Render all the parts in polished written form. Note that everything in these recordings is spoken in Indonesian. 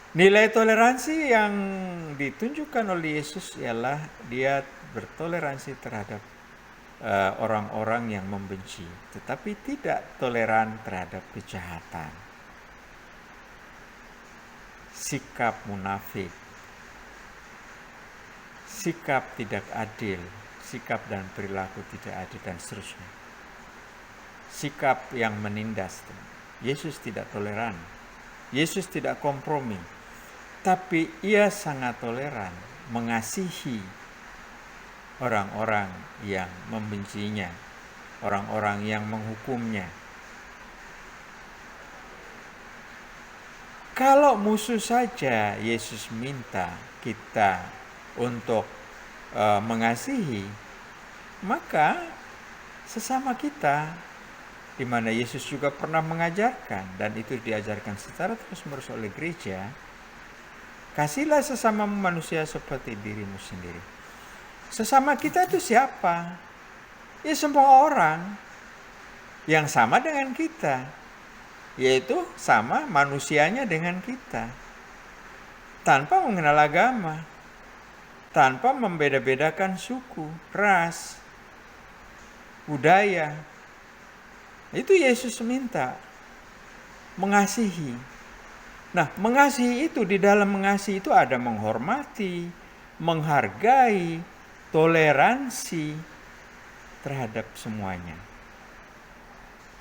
Nilai toleransi yang ditunjukkan oleh Yesus ialah dia bertoleransi terhadap orang-orang yang membenci, tetapi tidak toleran terhadap kejahatan, sikap munafik, sikap tidak adil, sikap dan perilaku tidak adil, dan seterusnya. Sikap yang menindas. Yesus tidak toleran. Yesus tidak kompromi. Tapi ia sangat toleran, mengasihi orang-orang yang membencinya, orang-orang yang menghukumnya. Kalau musuh saja Yesus minta kita untuk mengasihi, maka sesama kita, di mana Yesus juga pernah mengajarkan, dan itu diajarkan secara terus-menerus oleh gereja, kasihlah sesama manusia seperti dirimu sendiri. Sesama kita itu siapa? Ya semua orang yang sama dengan kita, yaitu sama manusianya dengan kita, tanpa mengenal agama, tanpa membeda-bedakan suku, ras, budaya. Itu Yesus minta, mengasihi. Nah, mengasihi itu, di dalam mengasihi itu ada menghormati, menghargai, toleransi terhadap semuanya.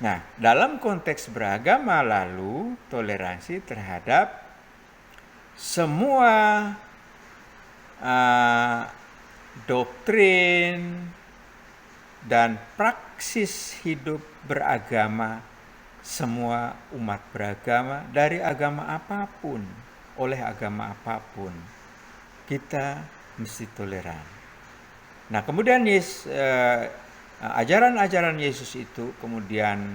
Nah, dalam konteks beragama lalu, toleransi terhadap semua doktrin dan praksis hidup beragama semua umat beragama, dari agama apapun, oleh agama apapun, kita mesti toleran. Nah, kemudian ajaran-ajaran Yesus itu kemudian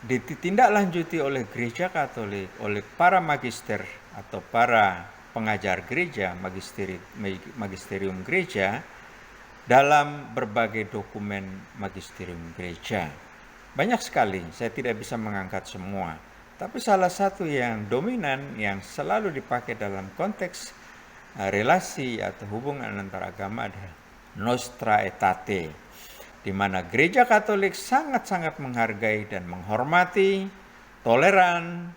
ditindaklanjuti oleh gereja Katolik, oleh para magister atau para pengajar gereja, magisterium gereja, dalam berbagai dokumen magisterium gereja. Banyak sekali, saya tidak bisa mengangkat semua. Tapi salah satu yang dominan, yang selalu dipakai dalam konteks relasi atau hubungan antar agama adalah Nostra Aetate, di mana gereja Katolik sangat-sangat menghargai dan menghormati, toleran,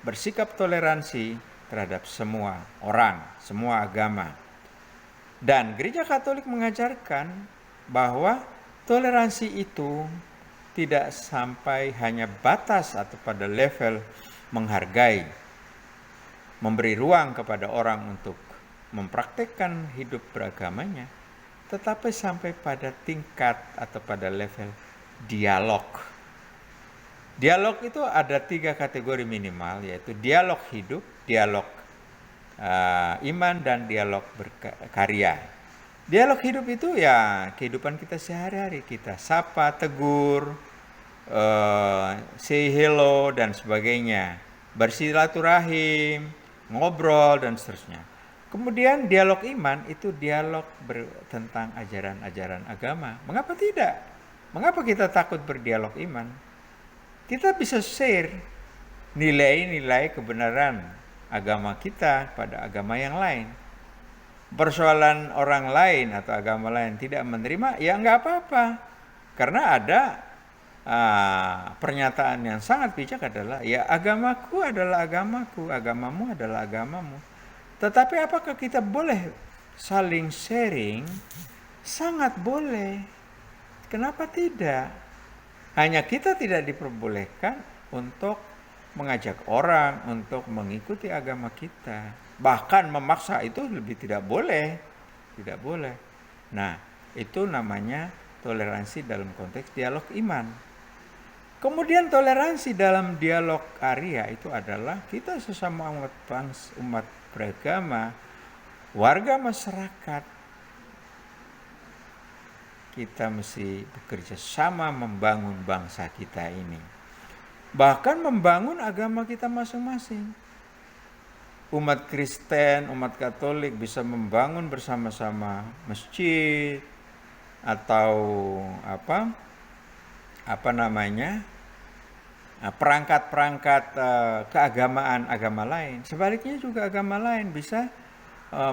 bersikap toleransi terhadap semua orang, semua agama. Dan gereja Katolik mengajarkan bahwa toleransi itu tidak sampai hanya batas atau pada level menghargai, memberi ruang kepada orang untuk mempraktekkan hidup beragamanya, tetapi sampai pada tingkat atau pada level dialog. Dialog itu ada 3 kategori minimal, yaitu dialog hidup, dialog iman, dan dialog berkarya. Dialog hidup itu ya kehidupan kita sehari-hari, kita sapa, tegur, say hello dan sebagainya, bersilaturahim, ngobrol dan seterusnya. Kemudian dialog iman itu dialog tentang ajaran-ajaran agama. Mengapa tidak? Mengapa kita takut berdialog iman? Kita bisa share nilai-nilai kebenaran agama kita pada agama yang lain. Persoalan orang lain atau agama lain tidak menerima, ya nggak apa-apa. Karena ada pernyataan yang sangat bijak adalah, ya agamaku adalah agamaku, agamamu adalah agamamu. Tetapi apakah kita boleh saling sharing? Sangat boleh. Kenapa tidak? Hanya kita tidak diperbolehkan untuk mengajak orang untuk mengikuti agama kita. Bahkan memaksa itu lebih tidak boleh. Tidak boleh. Nah, itu namanya toleransi dalam konteks dialog iman. Kemudian toleransi dalam dialog karya itu adalah kita sesama umat beragama, warga masyarakat, kita mesti bekerja sama membangun bangsa kita ini. Bahkan membangun agama kita masing-masing. Umat Kristen, umat Katolik bisa membangun bersama-sama masjid atau perangkat-perangkat keagamaan agama lain. Sebaliknya juga agama lain bisa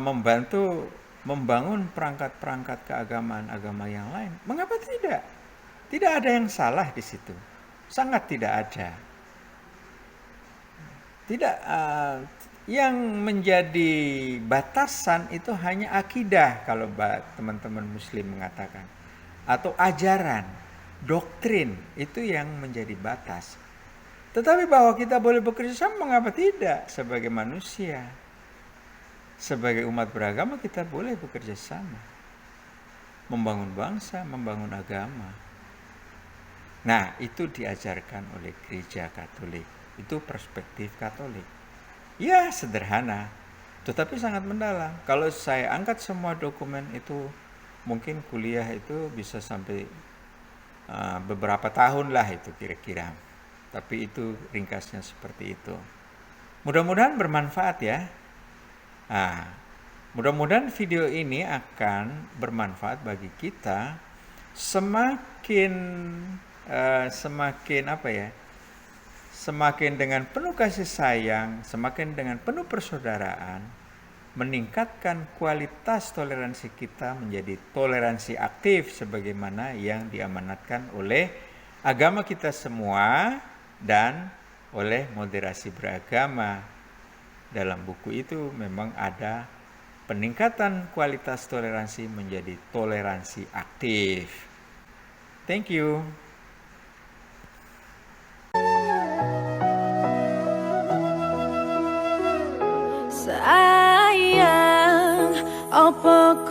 membantu membangun perangkat-perangkat keagamaan agama yang lain. Mengapa tidak? Tidak ada yang salah di situ. Sangat tidak ada. Tidak, yang menjadi batasan itu hanya akidah kalau teman-teman muslim mengatakan, atau ajaran, doktrin, itu yang menjadi batas. Tetapi bahwa kita boleh bekerja sama, mengapa tidak? Sebagai manusia, sebagai umat beragama, kita boleh bekerja sama, membangun bangsa, membangun agama. Nah, itu diajarkan oleh gereja Katolik. Itu perspektif Katolik. Ya, sederhana, tetapi sangat mendalam. Kalau saya angkat semua dokumen itu, mungkin kuliah itu bisa sampai beberapa tahun lah itu kira-kira. Tapi itu ringkasnya seperti itu. Mudah-mudahan bermanfaat ya. Mudah-mudahan video ini akan bermanfaat bagi kita. Semakin dengan penuh kasih sayang, semakin dengan penuh persaudaraan, meningkatkan kualitas toleransi kita menjadi toleransi aktif sebagaimana yang diamanatkan oleh agama kita semua dan oleh moderasi beragama. Dalam buku itu memang ada peningkatan kualitas toleransi menjadi toleransi aktif. Thank you. Sayang, opo